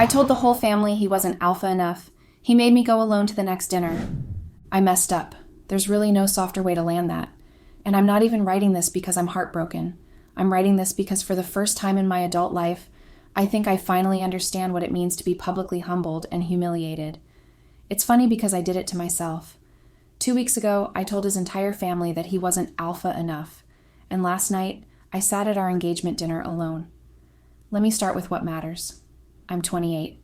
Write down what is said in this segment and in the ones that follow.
I told the whole family he wasn't alpha enough. He made me go alone to the next dinner. I messed up. There's really no softer way to land that. And I'm not even writing this because I'm heartbroken. I'm writing this because for the first time in my adult life, I think I finally understand what it means to be publicly humbled and humiliated. It's funny because I did it to myself. 2 weeks ago, I told his entire family that he wasn't alpha enough. And last night, I sat at our engagement dinner alone. Let me start with what matters. I'm 28.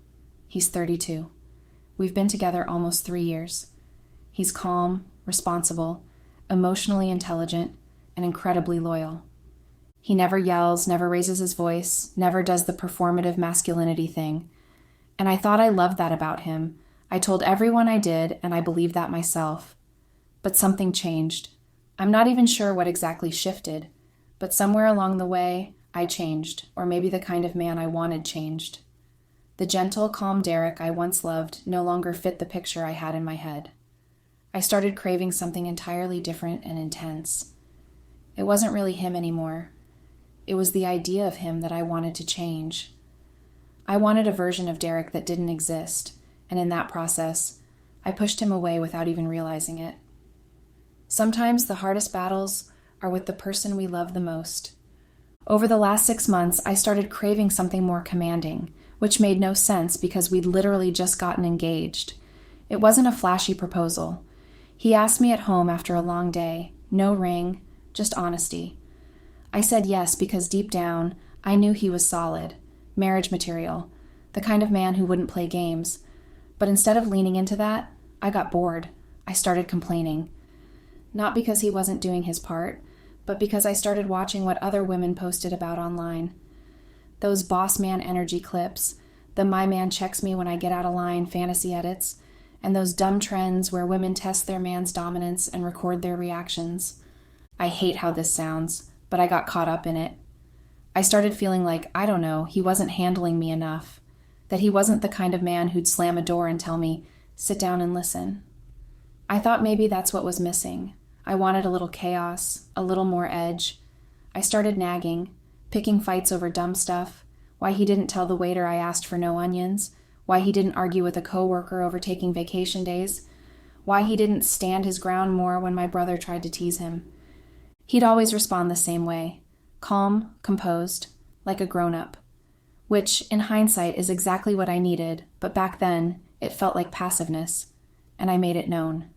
He's 32. We've been together almost 3 years. He's calm, responsible, emotionally intelligent, and incredibly loyal. He never yells, never raises his voice, never does the performative masculinity thing. And I thought I loved that about him. I told everyone I did, and I believed that myself. But something changed. I'm not even sure what exactly shifted, but somewhere along the way, I changed, or maybe the kind of man I wanted changed. The gentle, calm Derek I once loved no longer fit the picture I had in my head. I started craving something entirely different and intense. It wasn't really him anymore. It was the idea of him that I wanted to change. I wanted a version of Derek that didn't exist, and in that process, I pushed him away without even realizing it. Sometimes the hardest battles are with the person we love the most. Over the last 6 months, I started craving something more commanding, which made no sense because we'd literally just gotten engaged. It wasn't a flashy proposal. He asked me at home after a long day, no ring, just honesty. I said yes because deep down, I knew he was solid, marriage material, the kind of man who wouldn't play games. But instead of leaning into that, I got bored. I started complaining. Not because he wasn't doing his part, but because I started watching what other women posted about online. Those boss man energy clips, the my man checks me when I get out of line fantasy edits, and those dumb trends where women test their man's dominance and record their reactions. I hate how this sounds, but I got caught up in it. I started feeling like, I don't know, he wasn't handling me enough, that he wasn't the kind of man who'd slam a door and tell me, sit down and listen. I thought maybe that's what was missing. I wanted a little chaos, a little more edge. I started nagging, picking fights over dumb stuff, why he didn't tell the waiter I asked for no onions, why he didn't argue with a coworker over taking vacation days, why he didn't stand his ground more when my brother tried to tease him. He'd always respond the same way, calm, composed, like a grown-up, which, in hindsight, is exactly what I needed, but back then, it felt like passiveness, and I made it known.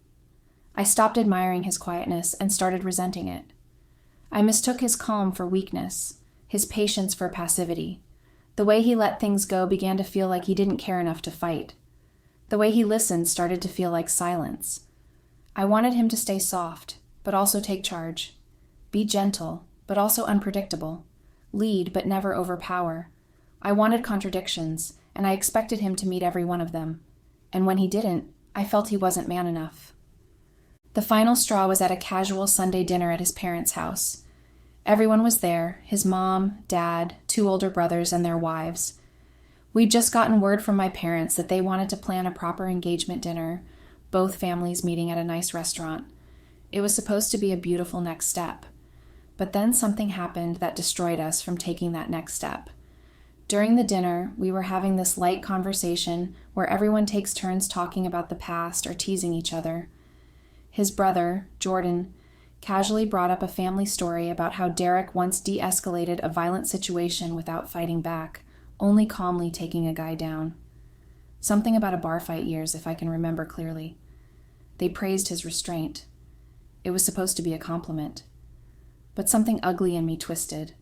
I stopped admiring his quietness and started resenting it. I mistook his calm for weakness, his patience for passivity. The way he let things go began to feel like he didn't care enough to fight. The way he listened started to feel like silence. I wanted him to stay soft, but also take charge. Be gentle, but also unpredictable. Lead, but never overpower. I wanted contradictions, and I expected him to meet every one of them. And when he didn't, I felt he wasn't man enough. The final straw was at a casual Sunday dinner at his parents' house. Everyone was there, his mom, dad, 2 older brothers, and their wives. We'd just gotten word from my parents that they wanted to plan a proper engagement dinner, both families meeting at a nice restaurant. It was supposed to be a beautiful next step. But then something happened that destroyed us from taking that next step. During the dinner, we were having this light conversation where everyone takes turns talking about the past or teasing each other. His brother, Jordan, casually brought up a family story about how Derek once de-escalated a violent situation without fighting back, only calmly taking a guy down. Something about a bar fight years, if I can remember clearly. They praised his restraint. It was supposed to be a compliment. But something ugly in me twisted.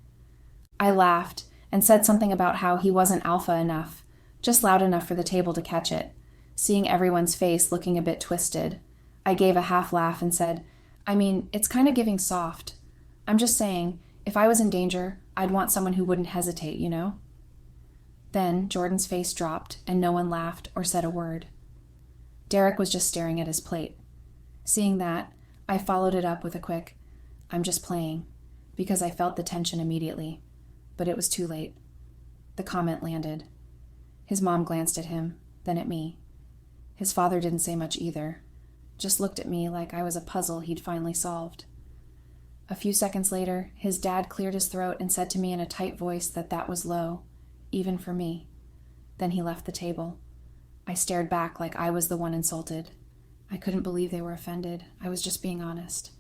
I laughed and said something about how he wasn't alpha enough, just loud enough for the table to catch it, seeing everyone's face looking a bit twisted. I gave a half laugh and said, I mean, it's kind of giving soft. I'm just saying, if I was in danger, I'd want someone who wouldn't hesitate, you know? Then Jordan's face dropped and no one laughed or said a word. Derek was just staring at his plate. Seeing that, I followed it up with a quick, I'm just playing, because I felt the tension immediately. But it was too late. The comment landed. His mom glanced at him, then at me. His father didn't say much either. Just looked at me like I was a puzzle he'd finally solved. A few seconds later, his dad cleared his throat and said to me in a tight voice that was low, even for me. Then he left the table. I stared back like I was the one insulted. I couldn't believe they were offended. I was just being honest.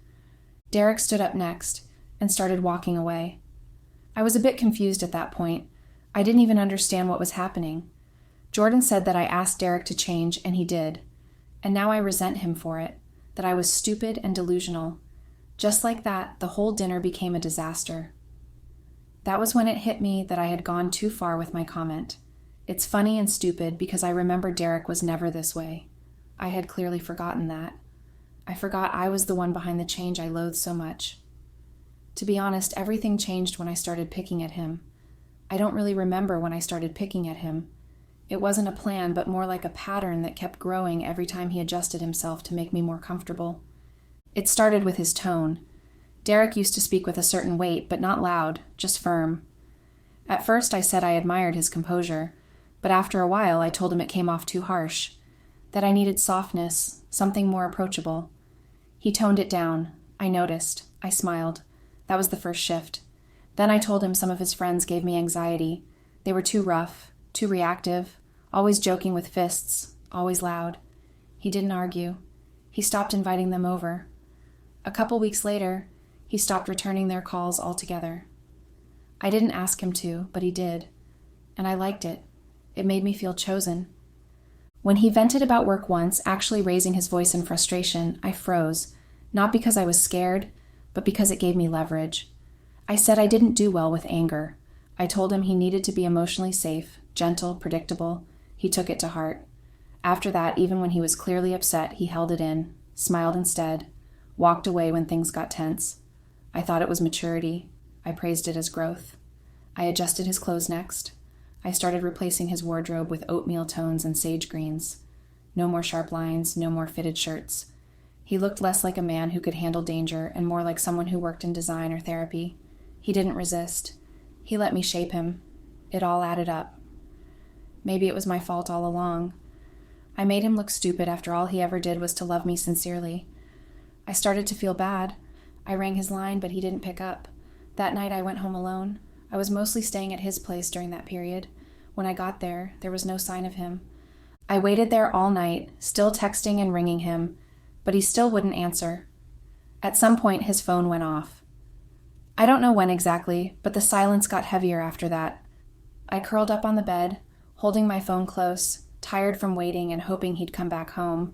Derek stood up next and started walking away. I was a bit confused at that point. I didn't even understand what was happening. Jordan said that I asked Derek to change, and he did. And now I resent him for it, that I was stupid and delusional. Just like that, the whole dinner became a disaster. That was when it hit me that I had gone too far with my comment. It's funny and stupid because I remember Derek was never this way. I had clearly forgotten that. I forgot I was the one behind the change I loathed so much. To be honest, everything changed when I started picking at him. I don't really remember when I started picking at him. It wasn't a plan, but more like a pattern that kept growing every time he adjusted himself to make me more comfortable. It started with his tone. Derek used to speak with a certain weight, but not loud, just firm. At first I said I admired his composure, but after a while I told him it came off too harsh, that I needed softness, something more approachable. He toned it down. I noticed. I smiled. That was the first shift. Then I told him some of his friends gave me anxiety. They were too rough, too reactive, always joking with fists, always loud. He didn't argue. He stopped inviting them over. A couple weeks later, he stopped returning their calls altogether. I didn't ask him to, but he did. And I liked it. It made me feel chosen. When he vented about work once, actually raising his voice in frustration, I froze, not because I was scared, but because it gave me leverage. I said I didn't do well with anger. I told him he needed to be emotionally safe, gentle, predictable. He took it to heart. After that, even when he was clearly upset, he held it in, smiled instead, walked away when things got tense. I thought it was maturity. I praised it as growth. I adjusted his clothes next. I started replacing his wardrobe with oatmeal tones and sage greens. No more sharp lines, no more fitted shirts. He looked less like a man who could handle danger and more like someone who worked in design or therapy. He didn't resist. He let me shape him. It all added up. Maybe it was my fault all along. I made him look stupid after all he ever did was to love me sincerely. I started to feel bad. I rang his line, but he didn't pick up. That night I went home alone. I was mostly staying at his place during that period. When I got there, there was no sign of him. I waited there all night, still texting and ringing him, but he still wouldn't answer. At some point, his phone went off. I don't know when exactly, but the silence got heavier after that. I curled up on the bed, holding my phone close, tired from waiting and hoping he'd come back home.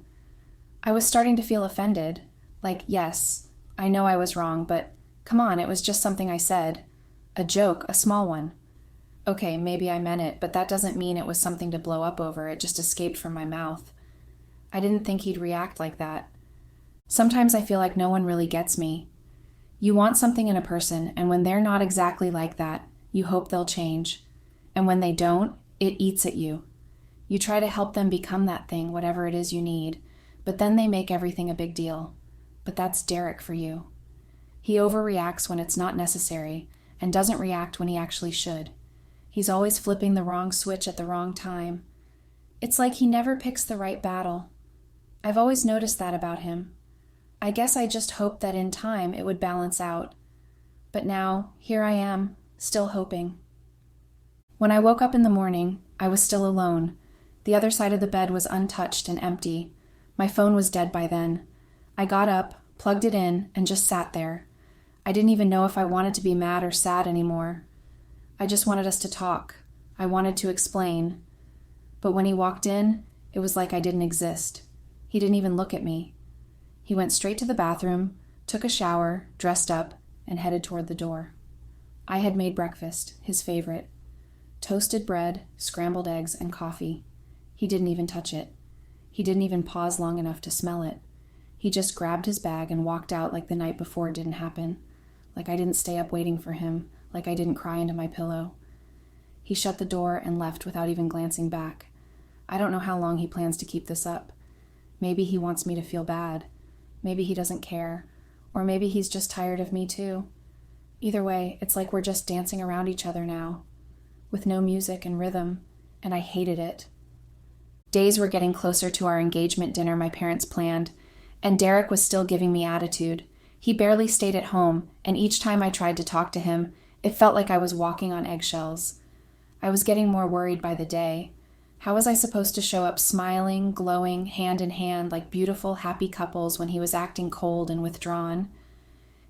I was starting to feel offended. Like, yes, I know I was wrong, but come on, it was just something I said. A joke, a small one. Okay, maybe I meant it, but that doesn't mean it was something to blow up over. It just escaped from my mouth. I didn't think he'd react like that. Sometimes I feel like no one really gets me. You want something in a person, and when they're not exactly like that, you hope they'll change. And when they don't, it eats at you. You try to help them become that thing, whatever it is you need, but then they make everything a big deal. But that's Derek for you. He overreacts when it's not necessary, and doesn't react when he actually should. He's always flipping the wrong switch at the wrong time. It's like he never picks the right battle. I've always noticed that about him. I guess I just hoped that in time it would balance out. But now, here I am, still hoping. When I woke up in the morning, I was still alone. The other side of the bed was untouched and empty. My phone was dead by then. I got up, plugged it in, and just sat there. I didn't even know if I wanted to be mad or sad anymore. I just wanted us to talk. I wanted to explain. But when he walked in, it was like I didn't exist. He didn't even look at me. He went straight to the bathroom, took a shower, dressed up, and headed toward the door. I had made breakfast, his favorite. Toasted bread, scrambled eggs, and coffee. He didn't even touch it. He didn't even pause long enough to smell it. He just grabbed his bag and walked out like the night before didn't happen. Like I didn't stay up waiting for him. Like I didn't cry into my pillow. He shut the door and left without even glancing back. I don't know how long he plans to keep this up. Maybe he wants me to feel bad. Maybe he doesn't care. Or maybe he's just tired of me too. Either way, it's like we're just dancing around each other now, with no music and rhythm, and I hated it. Days were getting closer to our engagement dinner my parents planned, and Derek was still giving me attitude. He barely stayed at home, and each time I tried to talk to him, it felt like I was walking on eggshells. I was getting more worried by the day. How was I supposed to show up smiling, glowing, hand in hand like beautiful, happy couples when he was acting cold and withdrawn?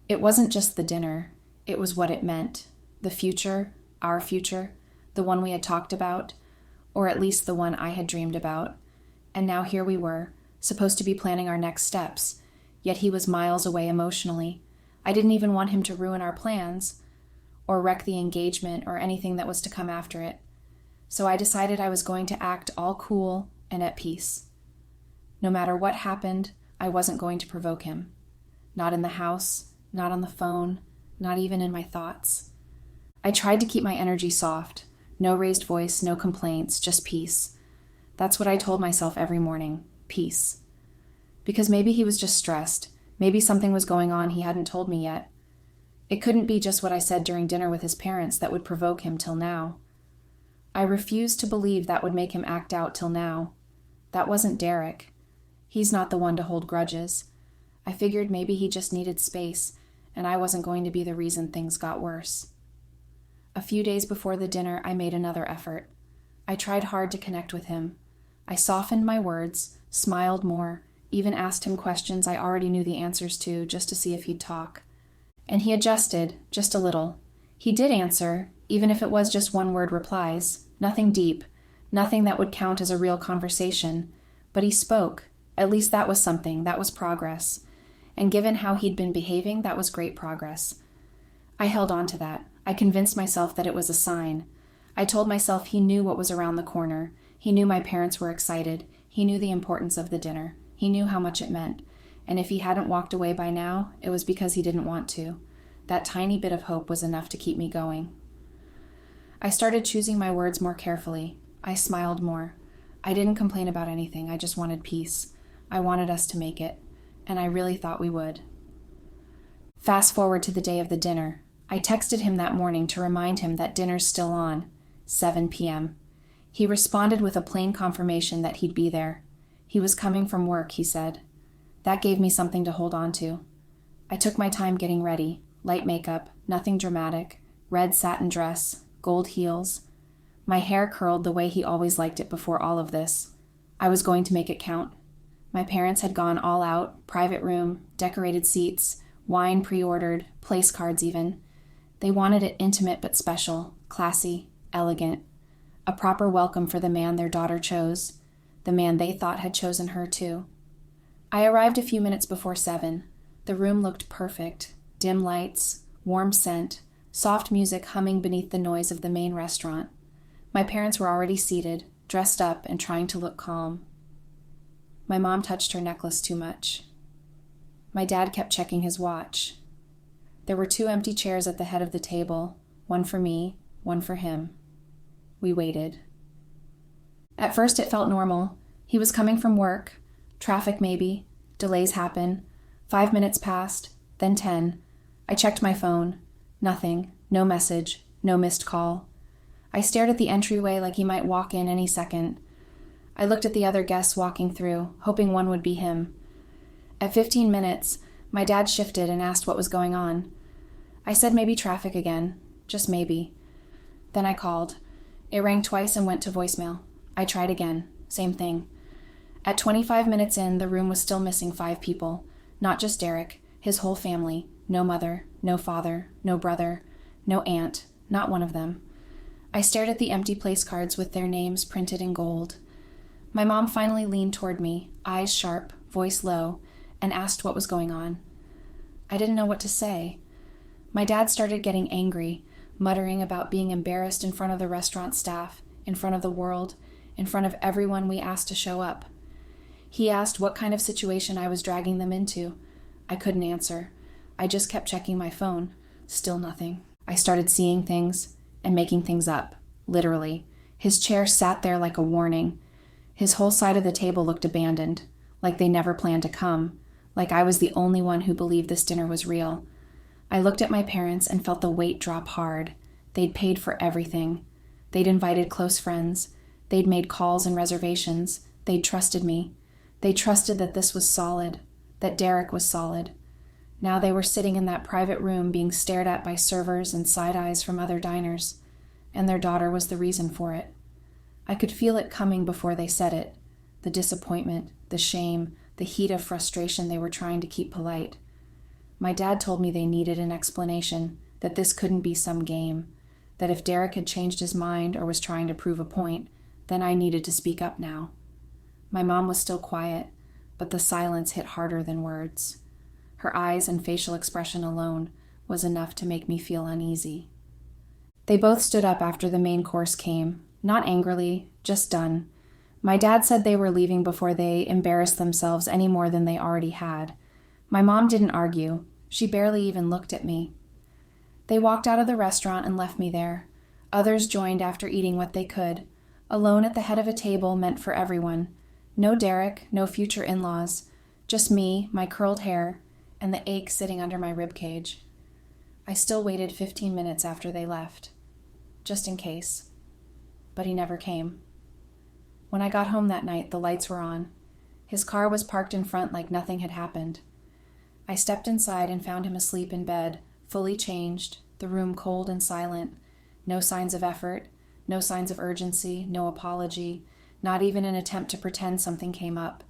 It wasn't just the dinner. It was what it meant. The future, our future, the one we had talked about, or at least the one I had dreamed about. And now here we were, supposed to be planning our next steps, yet he was miles away emotionally. I didn't even want him to ruin our plans, or wreck the engagement or anything that was to come after it. So I decided I was going to act all cool and at peace. No matter what happened, I wasn't going to provoke him. Not in the house, not on the phone, not even in my thoughts. I tried to keep my energy soft. No raised voice, no complaints, just peace. That's what I told myself every morning, peace. Because maybe he was just stressed. Maybe something was going on he hadn't told me yet. It couldn't be just what I said during dinner with his parents that would provoke him till now. I refused to believe that would make him act out till now. That wasn't Derek. He's not the one to hold grudges. I figured maybe he just needed space, and I wasn't going to be the reason things got worse. A few days before the dinner, I made another effort. I tried hard to connect with him. I softened my words, smiled more, even asked him questions I already knew the answers to just to see if he'd talk. And he adjusted, just a little. He did answer, even if it was just one-word replies, nothing deep, nothing that would count as a real conversation. But he spoke. At least that was something, that was progress. And given how he'd been behaving, that was great progress. I held on to that. I convinced myself that it was a sign. I told myself he knew what was around the corner. He knew my parents were excited. He knew the importance of the dinner. He knew how much it meant. And if he hadn't walked away by now, it was because he didn't want to. That tiny bit of hope was enough to keep me going. I started choosing my words more carefully. I smiled more. I didn't complain about anything. I just wanted peace. I wanted us to make it. And I really thought we would. Fast forward to the day of the dinner. I texted him that morning to remind him that dinner's still on, 7 p.m. He responded with a plain confirmation that he'd be there. He was coming from work, he said. That gave me something to hold on to. I took my time getting ready. Light makeup, nothing dramatic, red satin dress, gold heels. My hair curled the way he always liked it before all of this. I was going to make it count. My parents had gone all out, private room, decorated seats, wine pre-ordered, place cards even. They wanted it intimate but special, classy, elegant. A proper welcome for the man their daughter chose, the man they thought had chosen her too. I arrived a few minutes before 7. The room looked perfect. Dim lights, warm scent, soft music humming beneath the noise of the main restaurant. My parents were already seated, dressed up and trying to look calm. My mom touched her necklace too much. My dad kept checking his watch. There were 2 empty chairs at the head of the table, one for me, one for him. We waited. At first it felt normal. He was coming from work, traffic maybe, delays happen. 5 minutes passed, then 10. I checked my phone. Nothing, no message, no missed call. I stared at the entryway like he might walk in any second. I looked at the other guests walking through, hoping one would be him. At 15 minutes, my dad shifted and asked what was going on. I said maybe traffic again, just maybe. Then I called. It rang twice and went to voicemail. I tried again, same thing. At 25 minutes in, the room was still missing 5 people. Not just Derek, his whole family. No mother, no father, no brother, no aunt, not one of them. I stared at the empty place cards with their names printed in gold. My mom finally leaned toward me, eyes sharp, voice low, and asked what was going on. I didn't know what to say. My dad started getting angry, muttering about being embarrassed in front of the restaurant staff, in front of the world, in front of everyone we asked to show up. He asked what kind of situation I was dragging them into. I couldn't answer. I just kept checking my phone. Still nothing. I started seeing things and making things up, literally. His chair sat there like a warning. His whole side of the table looked abandoned, like they never planned to come, like I was the only one who believed this dinner was real. I looked at my parents and felt the weight drop hard. They'd paid for everything. They'd invited close friends. They'd made calls and reservations. They'd trusted me. They trusted that this was solid, that Derek was solid. Now they were sitting in that private room being stared at by servers and side eyes from other diners, and their daughter was the reason for it. I could feel it coming before they said it, the disappointment, the shame, the heat of frustration they were trying to keep polite. My dad told me they needed an explanation, that this couldn't be some game, that if Derek had changed his mind or was trying to prove a point, then I needed to speak up now. My mom was still quiet, but the silence hit harder than words. Her eyes and facial expression alone was enough to make me feel uneasy. They both stood up after the main course came, not angrily, just done. My dad said they were leaving before they embarrassed themselves any more than they already had. My mom didn't argue. She barely even looked at me. They walked out of the restaurant and left me there. Others joined after eating what they could. Alone at the head of a table meant for everyone. No Derek, no future in-laws. Just me, my curled hair, and the ache sitting under my ribcage. I still waited 15 minutes after they left. Just in case. But he never came. When I got home that night, the lights were on. His car was parked in front like nothing had happened. I stepped inside and found him asleep in bed, fully changed, the room cold and silent. No signs of effort, no signs of urgency, no apology, not even an attempt to pretend something came up.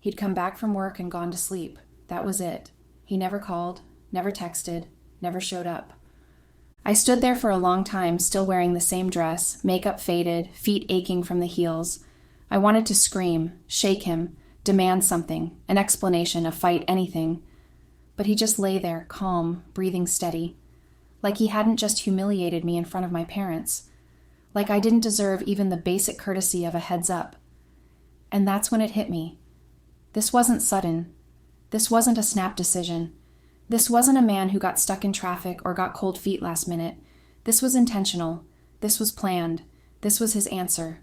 He'd come back from work and gone to sleep. That was it. He never called, never texted, never showed up. I stood there for a long time, still wearing the same dress, makeup faded, feet aching from the heels. I wanted to scream, shake him, demand something, an explanation, a fight, anything. But he just lay there, calm, breathing steady. Like he hadn't just humiliated me in front of my parents. Like I didn't deserve even the basic courtesy of a heads up. And that's when it hit me. This wasn't sudden. This wasn't a snap decision. This wasn't a man who got stuck in traffic or got cold feet last minute. This was intentional. This was planned. This was his answer.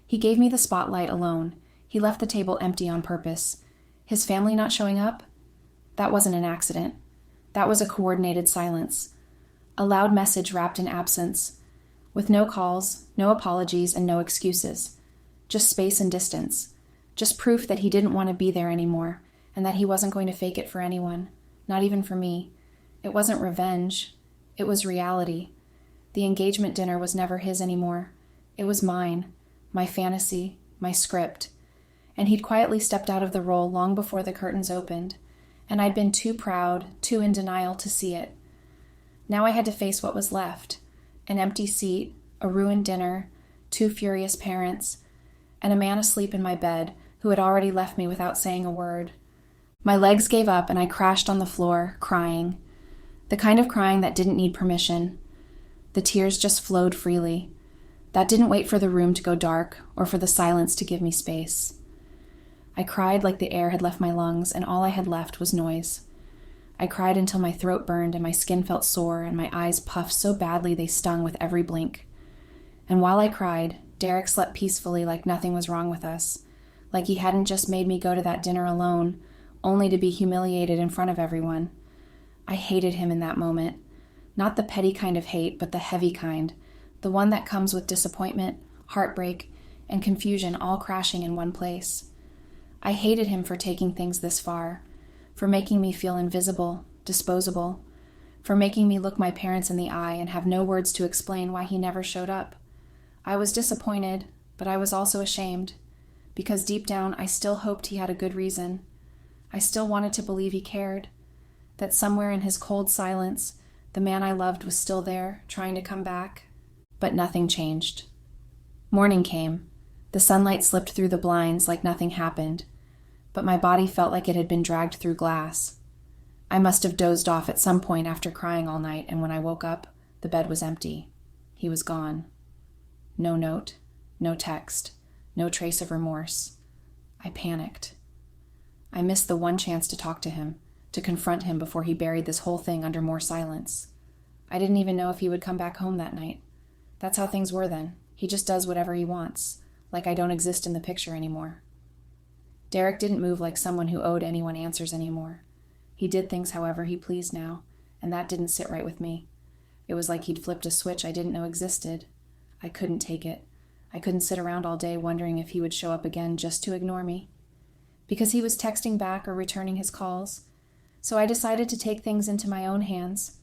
He gave me the spotlight alone. He left the table empty on purpose. His family not showing up? That wasn't an accident. That was a coordinated silence. A loud message wrapped in absence. With no calls, no apologies, and no excuses. Just space and distance. Just proof that he didn't want to be there anymore, and that he wasn't going to fake it for anyone. Not even for me. It wasn't revenge. It was reality. The engagement dinner was never his anymore. It was mine. My fantasy. My script. And he'd quietly stepped out of the role long before the curtains opened. And I'd been too proud, too in denial to see it. Now I had to face what was left. An empty seat, a ruined dinner, 2 furious parents, and a man asleep in my bed who had already left me without saying a word. My legs gave up and I crashed on the floor, crying. The kind of crying that didn't need permission. The tears just flowed freely. That didn't wait for the room to go dark or for the silence to give me space. I cried like the air had left my lungs and all I had left was noise. I cried until my throat burned and my skin felt sore and my eyes puffed so badly they stung with every blink. And while I cried, Derek slept peacefully like nothing was wrong with us, like he hadn't just made me go to that dinner alone, only to be humiliated in front of everyone. I hated him in that moment. Not the petty kind of hate, but the heavy kind, the one that comes with disappointment, heartbreak, and confusion all crashing in one place. I hated him for taking things this far, for making me feel invisible, disposable, for making me look my parents in the eye and have no words to explain why he never showed up. I was disappointed, but I was also ashamed, because deep down I still hoped he had a good reason. I still wanted to believe he cared, that somewhere in his cold silence, the man I loved was still there, trying to come back. But nothing changed. Morning came. The sunlight slipped through the blinds like nothing happened, but my body felt like it had been dragged through glass. I must have dozed off at some point after crying all night, and when I woke up, the bed was empty. He was gone. No note, no text, no trace of remorse. I panicked. I missed the one chance to talk to him, to confront him before he buried this whole thing under more silence. I didn't even know if he would come back home that night. That's how things were then. He just does whatever he wants, like I don't exist in the picture anymore. Derek didn't move like someone who owed anyone answers anymore. He did things however he pleased now, and that didn't sit right with me. It was like he'd flipped a switch I didn't know existed. I couldn't take it. I couldn't sit around all day wondering if he would show up again just to ignore me. Because he was texting back or returning his calls. So I decided to take things into my own hands.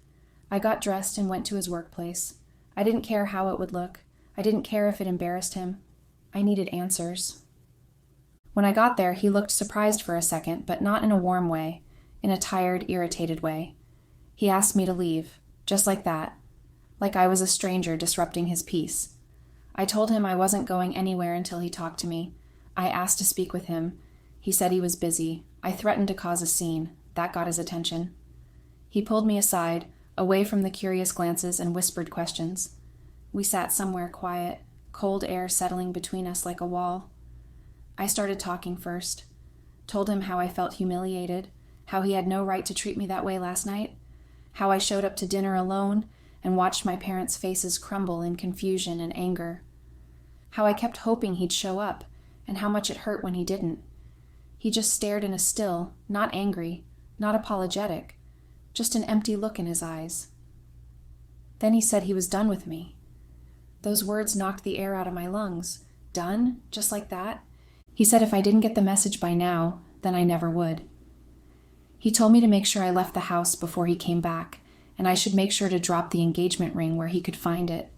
I got dressed and went to his workplace. I didn't care how it would look. I didn't care if it embarrassed him. I needed answers. When I got there, he looked surprised for a second, but not in a warm way, in a tired, irritated way. He asked me to leave, just like that, like I was a stranger disrupting his peace. I told him I wasn't going anywhere until he talked to me. I asked to speak with him. He said he was busy. I threatened to cause a scene. That got his attention. He pulled me aside, away from the curious glances and whispered questions. We sat somewhere quiet, cold air settling between us like a wall. I started talking first. Told him how I felt humiliated, how he had no right to treat me that way last night, how I showed up to dinner alone and watched my parents' faces crumble in confusion and anger, how I kept hoping he'd show up, and how much it hurt when he didn't. He just stared in a still, not angry, not apologetic, just an empty look in his eyes. Then he said he was done with me. Those words knocked the air out of my lungs. Done? Just like that? He said if I didn't get the message by now, then I never would. He told me to make sure I left the house before he came back, and I should make sure to drop the engagement ring where he could find it.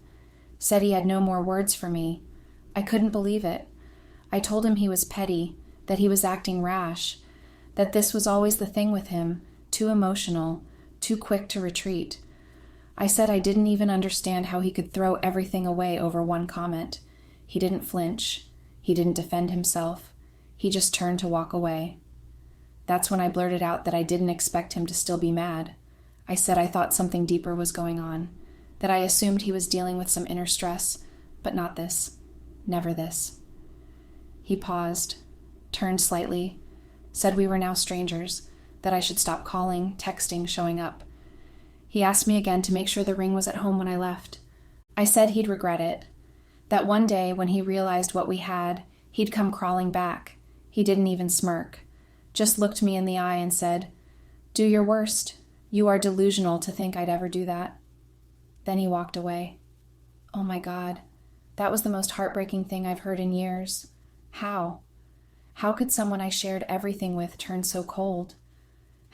Said he had no more words for me. I couldn't believe it. I told him he was petty, that he was acting rash, that this was always the thing with him, too emotional, too quick to retreat. I said I didn't even understand how he could throw everything away over one comment. He didn't flinch. He didn't defend himself. He just turned to walk away. That's when I blurted out that I didn't expect him to still be mad. I said I thought something deeper was going on, that I assumed he was dealing with some inner stress, but not this. Never this. He paused, turned slightly, said we were now strangers, that I should stop calling, texting, showing up. He asked me again to make sure the ring was at home when I left. I said he'd regret it, that one day when he realized what we had, he'd come crawling back. He didn't even smirk, just looked me in the eye and said, "Do your worst. You are delusional to think I'd ever do that." Then he walked away. Oh my God, that was the most heartbreaking thing I've heard in years. How? How could someone I shared everything with turn so cold?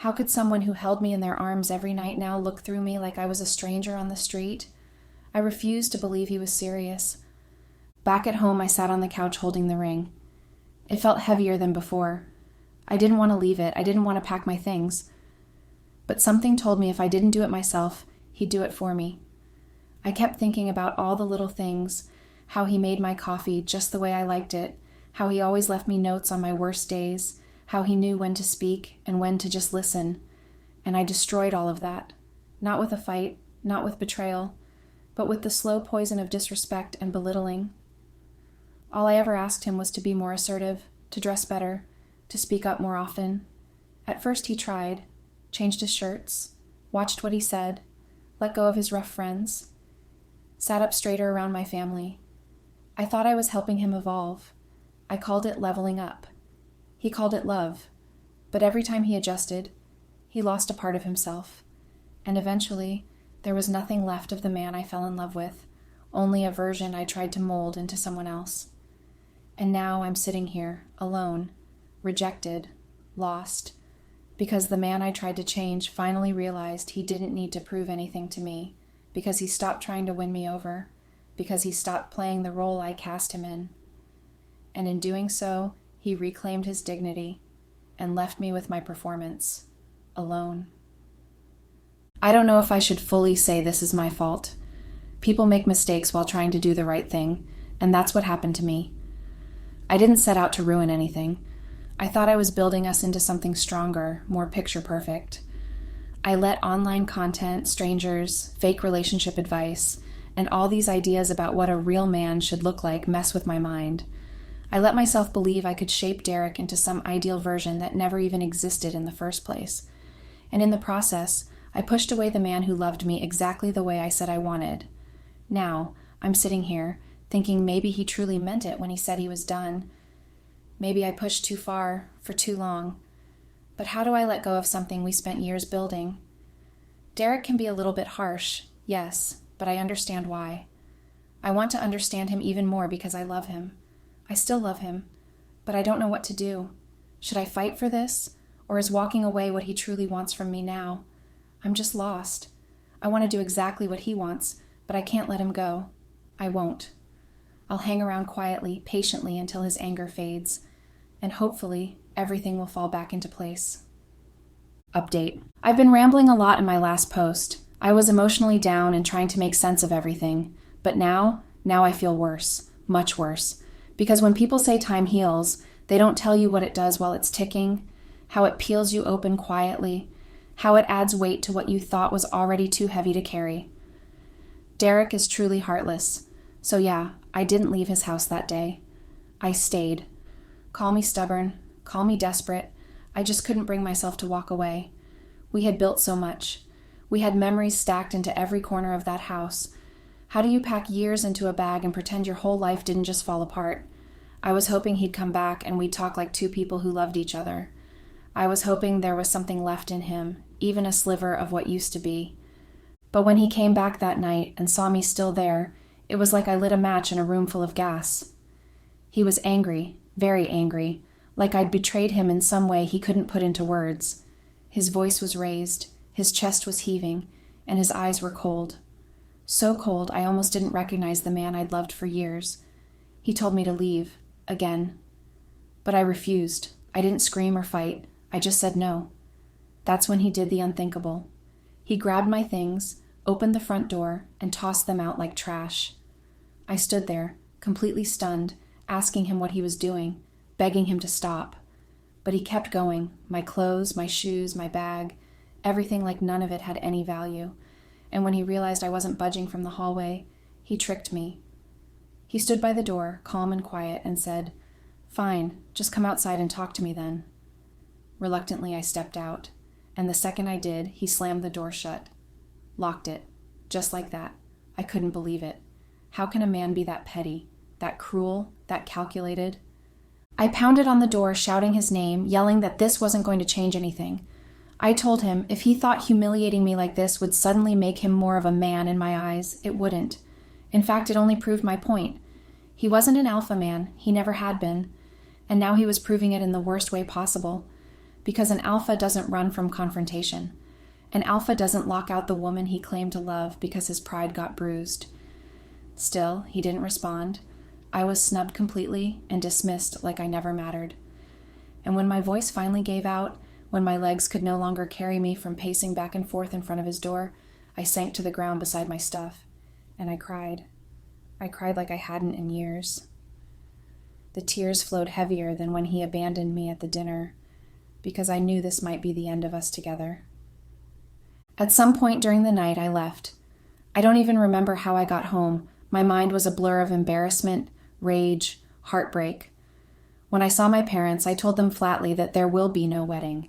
How could someone who held me in their arms every night now look through me like I was a stranger on the street? I refused to believe he was serious. Back at home, I sat on the couch holding the ring. It felt heavier than before. I didn't want to leave it. I didn't want to pack my things. But something told me if I didn't do it myself, he'd do it for me. I kept thinking about all the little things, how he made my coffee just the way I liked it, how he always left me notes on my worst days, how he knew when to speak and when to just listen. And I destroyed all of that, not with a fight, not with betrayal, but with the slow poison of disrespect and belittling. All I ever asked him was to be more assertive, to dress better, to speak up more often. At first he tried, changed his shirts, watched what he said, let go of his rough friends, sat up straighter around my family. I thought I was helping him evolve. I called it leveling up. He called it love. But every time he adjusted, he lost a part of himself. And eventually, there was nothing left of the man I fell in love with, only a version I tried to mold into someone else. And now I'm sitting here, alone, rejected, lost, because the man I tried to change finally realized he didn't need to prove anything to me, because he stopped trying to win me over, because he stopped playing the role I cast him in. And in doing so, he reclaimed his dignity and left me with my performance, alone. I don't know if I should fully say this is my fault. People make mistakes while trying to do the right thing, and that's what happened to me. I didn't set out to ruin anything. I thought I was building us into something stronger, more picture perfect. I let online content, strangers, fake relationship advice, and all these ideas about what a real man should look like mess with my mind. I let myself believe I could shape Derek into some ideal version that never even existed in the first place. And in the process, I pushed away the man who loved me exactly the way I said I wanted. Now, I'm sitting here, thinking maybe he truly meant it when he said he was done. Maybe I pushed too far, for too long. But how do I let go of something we spent years building? Derek can be a little bit harsh, yes, but I understand why. I want to understand him even more because I love him. I still love him, but I don't know what to do. Should I fight for this, or is walking away what he truly wants from me now? I'm just lost. I want to do exactly what he wants, but I can't let him go. I won't. I'll hang around quietly, patiently until his anger fades, and hopefully everything will fall back into place. Update. I've been rambling a lot in my last post. I was emotionally down and trying to make sense of everything, but now I feel worse, much worse, because when people say time heals, they don't tell you what it does while it's ticking, how it peels you open quietly, how it adds weight to what you thought was already too heavy to carry. Derek is truly heartless, so yeah, I didn't leave his house that day. I stayed. Call me stubborn, call me desperate, I just couldn't bring myself to walk away. We had built so much. We had memories stacked into every corner of that house. How do you pack years into a bag and pretend your whole life didn't just fall apart? I was hoping he'd come back and we'd talk like two people who loved each other. I was hoping there was something left in him, even a sliver of what used to be. But when he came back that night and saw me still there, it was like I lit a match in a room full of gas. He was angry, very angry, like I'd betrayed him in some way he couldn't put into words. His voice was raised, his chest was heaving, and his eyes were cold. So cold I almost didn't recognize the man I'd loved for years. He told me to leave, again. But I refused. I didn't scream or fight. I just said no. That's when he did the unthinkable. He grabbed my things, opened the front door, and tossed them out like trash. I stood there, completely stunned, asking him what he was doing, begging him to stop. But he kept going, my clothes, my shoes, my bag, everything like none of it had any value. And when he realized I wasn't budging from the hallway, he tricked me. He stood by the door, calm and quiet, and said, "Fine, just come outside and talk to me then." Reluctantly, I stepped out, and the second I did, he slammed the door shut. Locked it. Just like that. I couldn't believe it. How can a man be that petty, that cruel, that calculated? I pounded on the door, shouting his name, yelling that this wasn't going to change anything. I told him if he thought humiliating me like this would suddenly make him more of a man in my eyes, it wouldn't. In fact, it only proved my point. He wasn't an alpha man, he never had been, and now he was proving it in the worst way possible, because an alpha doesn't run from confrontation. An alpha doesn't lock out the woman he claimed to love because his pride got bruised. Still, he didn't respond. I was snubbed completely and dismissed like I never mattered. And when my voice finally gave out, when my legs could no longer carry me from pacing back and forth in front of his door, I sank to the ground beside my stuff, and I cried. I cried like I hadn't in years. The tears flowed heavier than when he abandoned me at the dinner, because I knew this might be the end of us together. At some point during the night, I left. I don't even remember how I got home. My mind was a blur of embarrassment, rage, heartbreak. When I saw my parents, I told them flatly that there will be no wedding,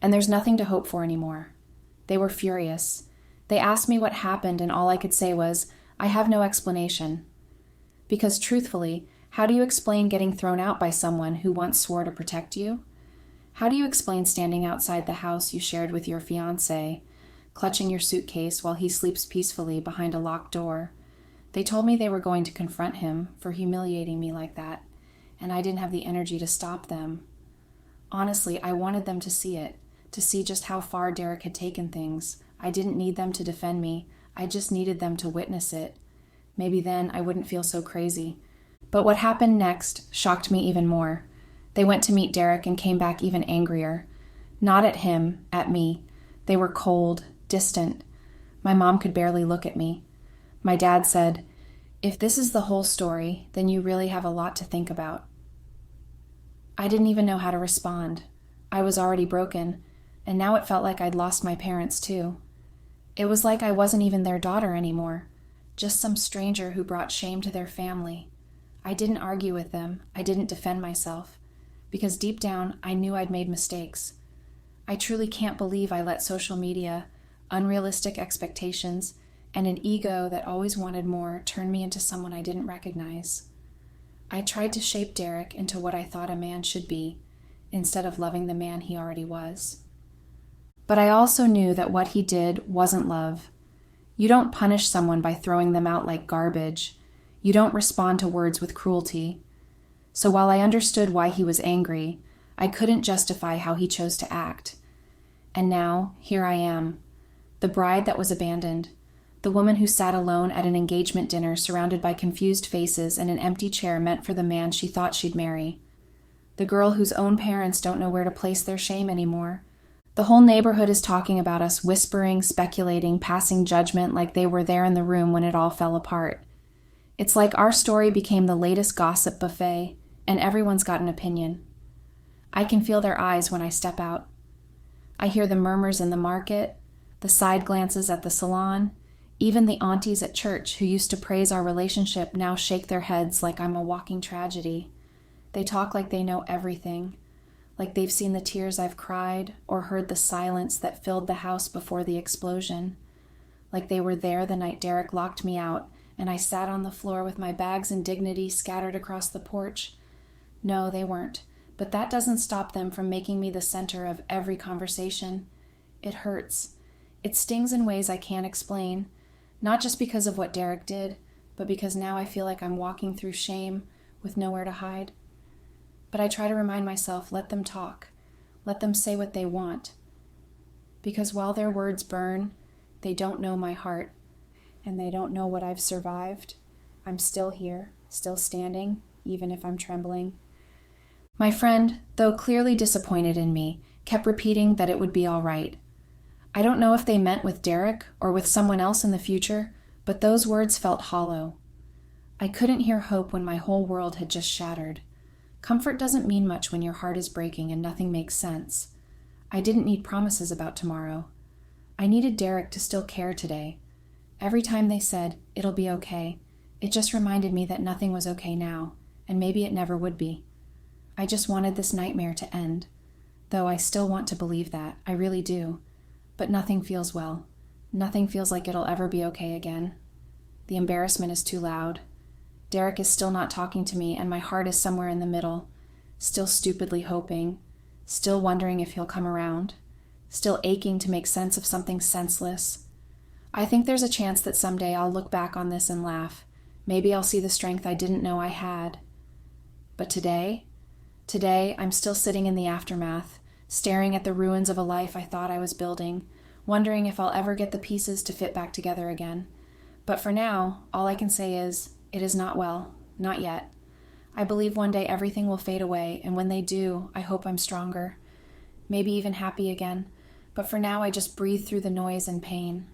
and there's nothing to hope for anymore. They were furious. They asked me what happened, and all I could say was, I have no explanation. Because truthfully, how do you explain getting thrown out by someone who once swore to protect you? How do you explain standing outside the house you shared with your fiancé, clutching your suitcase while he sleeps peacefully behind a locked door? They told me they were going to confront him for humiliating me like that, and I didn't have the energy to stop them. Honestly, I wanted them to see it, to see just how far Derek had taken things. I didn't need them to defend me. I just needed them to witness it. Maybe then I wouldn't feel so crazy. But what happened next shocked me even more. They went to meet Derek and came back even angrier. Not at him, at me. They were cold, distant. My mom could barely look at me. My dad said, "If this is the whole story, then you really have a lot to think about." I didn't even know how to respond. I was already broken, and now it felt like I'd lost my parents too. It was like I wasn't even their daughter anymore, just some stranger who brought shame to their family. I didn't argue with them. I didn't defend myself, because deep down, I knew I'd made mistakes. I truly can't believe I let social media, unrealistic expectations, and an ego that always wanted more turn me into someone I didn't recognize. I tried to shape Derek into what I thought a man should be, instead of loving the man he already was. But I also knew that what he did wasn't love. You don't punish someone by throwing them out like garbage. You don't respond to words with cruelty. So while I understood why he was angry, I couldn't justify how he chose to act. And now, here I am, the bride that was abandoned, The woman who sat alone at an engagement dinner surrounded by confused faces and an empty chair meant for the man she thought she'd marry. The girl whose own parents don't know where to place their shame anymore. The whole neighborhood is talking about us, whispering, speculating, passing judgment like they were there in the room when it all fell apart. It's like our story became the latest gossip buffet, and everyone's got an opinion. I can feel their eyes when I step out. I hear the murmurs in the market, the side glances at the salon. Even the aunties at church who used to praise our relationship now shake their heads like I'm a walking tragedy. They talk like they know everything, like they've seen the tears I've cried or heard the silence that filled the house before the explosion, like they were there the night Derek locked me out and I sat on the floor with my bags and dignity scattered across the porch. No, they weren't, but that doesn't stop them from making me the center of every conversation. It hurts. It stings in ways I can't explain. Not just because of what Derek did, but because now I feel like I'm walking through shame with nowhere to hide. But I try to remind myself, let them talk. Let them say what they want. Because while their words burn, they don't know my heart, and they don't know what I've survived. I'm still here, still standing, even if I'm trembling. My friend, though clearly disappointed in me, kept repeating that it would be all right. I don't know if they meant with Derek or with someone else in the future, but those words felt hollow. I couldn't hear hope when my whole world had just shattered. Comfort doesn't mean much when your heart is breaking and nothing makes sense. I didn't need promises about tomorrow. I needed Derek to still care today. Every time they said, "It'll be okay," it just reminded me that nothing was okay now, and maybe it never would be. I just wanted this nightmare to end. Though I still want to believe that, I really do. But nothing feels well. Nothing feels like it'll ever be okay again. The embarrassment is too loud. Derek is still not talking to me, and my heart is somewhere in the middle, still stupidly hoping, still wondering if he'll come around, still aching to make sense of something senseless. I think there's a chance that someday I'll look back on this and laugh. Maybe I'll see the strength I didn't know I had. But today, I'm still sitting in the aftermath, staring at the ruins of a life I thought I was building, wondering if I'll ever get the pieces to fit back together again. But for now, all I can say is, it is not well, not yet. I believe one day everything will fade away, and when they do, I hope I'm stronger, maybe even happy again. But for now, I just breathe through the noise and pain.